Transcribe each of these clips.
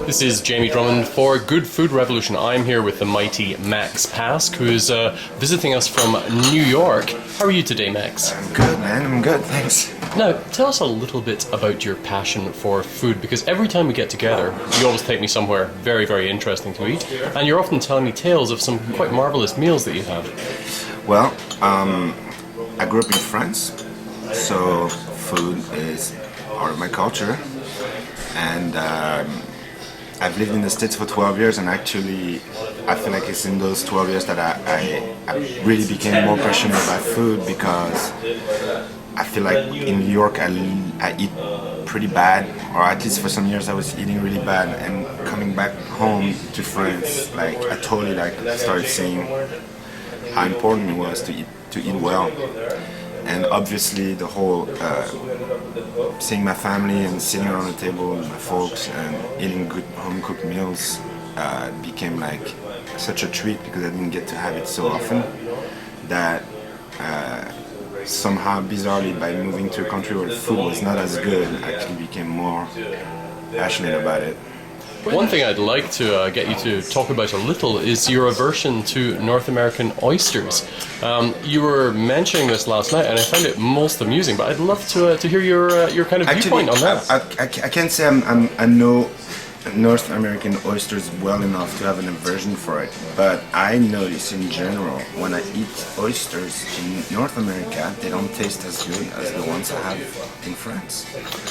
This is Jamie Drummond for Good Food Revolution. I'm here with the mighty Max Pask, who is visiting us from New York. How are you today, Max? I'm good, man. I'm good, thanks. Now, tell us a little bit about your passion for food, because every time we get together, you always take me somewhere very, very interesting to eat, and you're often telling me tales of some quite marvellous meals that you have. Well, I grew up in France, so food is part of my culture, and I've lived in the States for 12 years, and actually I feel like it's in those 12 years that I really became more passionate about food, because I feel like in New York I eat pretty bad, or at least for some years I was eating really bad, and coming back home to France, like I totally started seeing how important it was to eat well. And obviously the whole seeing my family and sitting around the table with my folks and eating good home-cooked meals became like such a treat, because I didn't get to have it so often, that somehow bizarrely, by moving to a country where food was not as good, I actually became more passionate about it. One thing I'd like to get you to talk about a little is your aversion to North American oysters. You were mentioning this last night, and I found it most amusing, but I'd love to hear your kind of viewpoint on that. I can't say I know North American oysters well enough to have an aversion for it, but I notice in general when I eat oysters in North America, they don't taste as good as the ones I have in France.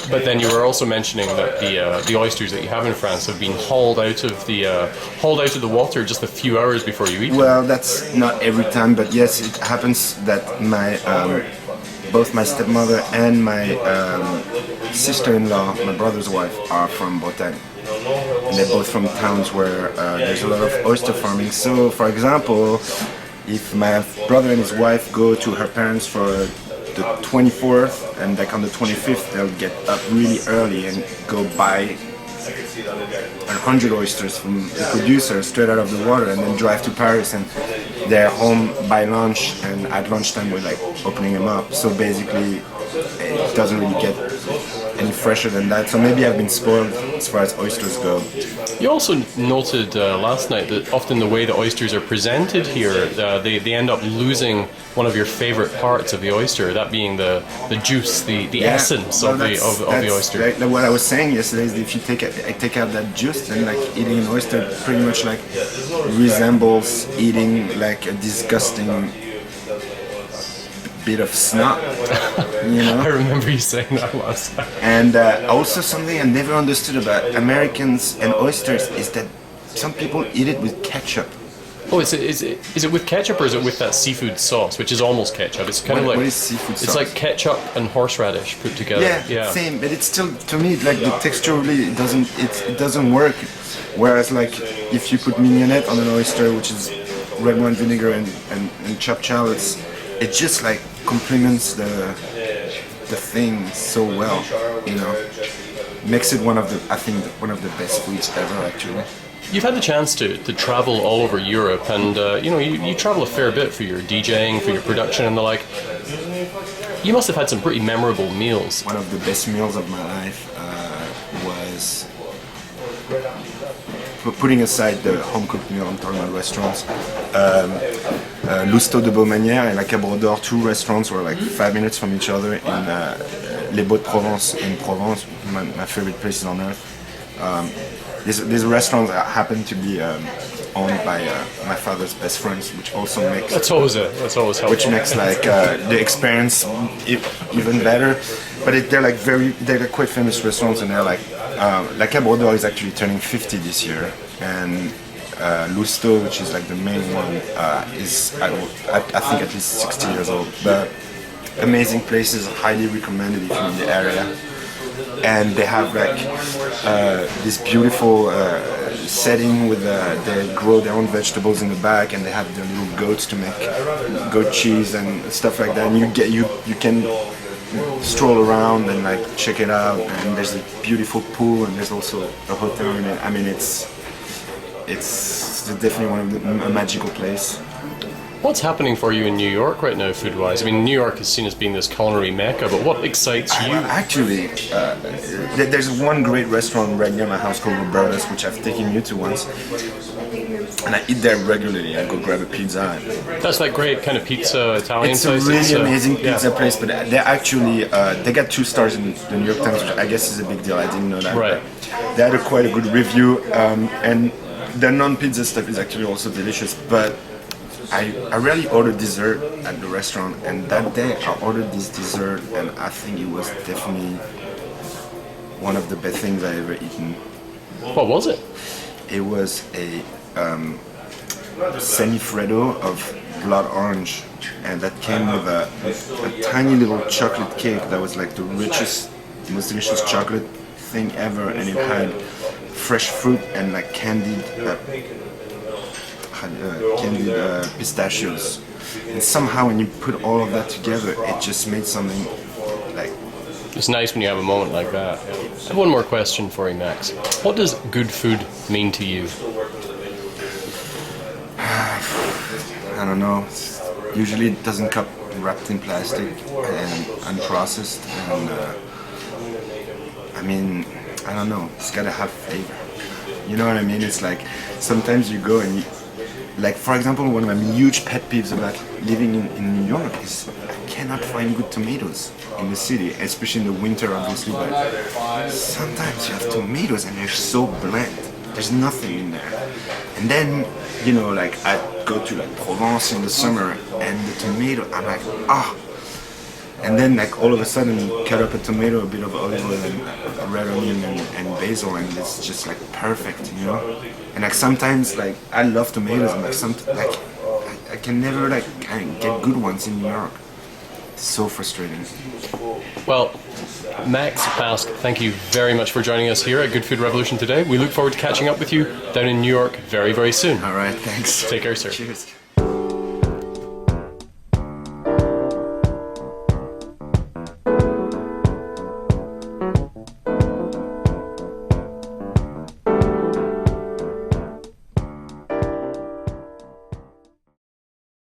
But then you were also mentioning that the oysters that you have in France have been hauled out of the water just a few hours before you eat them. Well, that's not every time, but yes, it happens that both my stepmother and my sister-in-law, my brother's wife, are from Bretagne. And they're both from towns where there's a lot of oyster farming. So, for example, if my brother and his wife go to her parents for the 24th, and like on the 25th, they'll get up really early and go buy 100 oysters from the producer straight out of the water, and then drive to Paris, and they're home by lunch, and at lunchtime we're like opening them up. So basically it doesn't really get any fresher than that. So maybe I've been spoiled as far as oysters go. You also noted last night that often the way the oysters are presented here, they end up losing one of your favorite parts of the oyster, that being the juice, the essence of the oyster. Like what I was saying yesterday is that if you take out that juice, then like eating an oyster pretty much like resembles eating like a disgusting bit of snot, you know? I remember you saying that last time. And also something I never understood about Americans and oysters is that some people eat it with ketchup. Oh, is it with ketchup, or is it with that seafood sauce, which is almost ketchup? It's kind of like, what is seafood sauce? It's like ketchup and horseradish put together. Yeah, same. But it's still, to me, like the texture really doesn't work. Whereas like if you put mignonette on an oyster, which is red wine vinegar and chopped shallots, it just like complements the thing so well, you know. Makes it one of the best foods ever, actually. You've had the chance to travel all over Europe, and you travel a fair bit for your DJing, for your production and the like. You must have had some pretty memorable meals. One of the best meals of my life was, putting aside the home-cooked meal, I'm talking about restaurants, L'Hosto de Beaumanière and La Cabre d'Or, two restaurants were like 5 minutes from each other in Les Baux-de-Provence in Provence, my favorite places on earth. These restaurants happen to be owned by my father's best friends, which also makes that's always helpful. Which makes like the experience even better. But they're quite famous restaurants, and they're like La Cabre d'Or is actually turning 50 this year, and L'Hosto, which is like the main one, is I think at least 60 years old. But amazing places, highly recommended if you're in the area. And they have like this beautiful setting with they grow their own vegetables in the back, and they have their little goats to make goat cheese and stuff like that. And you can stroll around and like check it out. And there's a beautiful pool, and there's also a hotel in it. I mean, it's definitely a magical place. What's happening for you in New York right now, food-wise? I mean, New York is seen as being this culinary mecca, but what excites you? Actually, there's one great restaurant right near my house called Roberta's, which I've taken you to once, and I eat there regularly. I go grab a pizza. That's that great kind of pizza, Italian It's a place. really amazing pizza yeah. place, but they're actually they got 2 stars in the New York Times, which I guess is a big deal. I didn't know that. Right. But they had quite a good review, and their non-pizza stuff is actually also delicious. But I rarely order dessert at the restaurant, and that day I ordered this dessert, and I think it was definitely one of the best things I ever eaten. What was it? It was a semifreddo of blood orange, and that came with a tiny little chocolate cake that was like the richest, most delicious chocolate thing ever, and it had fresh fruit and like candied pistachios. And somehow when you put all of that together, it just made something like... It's nice when you have a moment like that. I have one more question for you, Max. What does good food mean to you? I don't know. Usually it doesn't come wrapped in plastic and unprocessed, and I mean, I don't know. It's gotta have flavor. You know what I mean? It's like sometimes you go and you, like for example, one of my huge pet peeves about living in New York is I cannot find good tomatoes in the city, especially in the winter, obviously. But sometimes you have tomatoes and they're so bland. There's nothing in there. And then, you know, like I go to like Provence in the summer, and the tomato, I'm like, ah. And then like all of a sudden you cut up a tomato, a bit of olive oil and a red onion and basil, and it's just like perfect, you know? And like sometimes like I love tomatoes, and like I can never like get good ones in New York. It's so frustrating. Well, Max, Pask, thank you very much for joining us here at Good Food Revolution today. We look forward to catching up with you down in New York very, very soon. All right, thanks. Take care, sir. Cheers.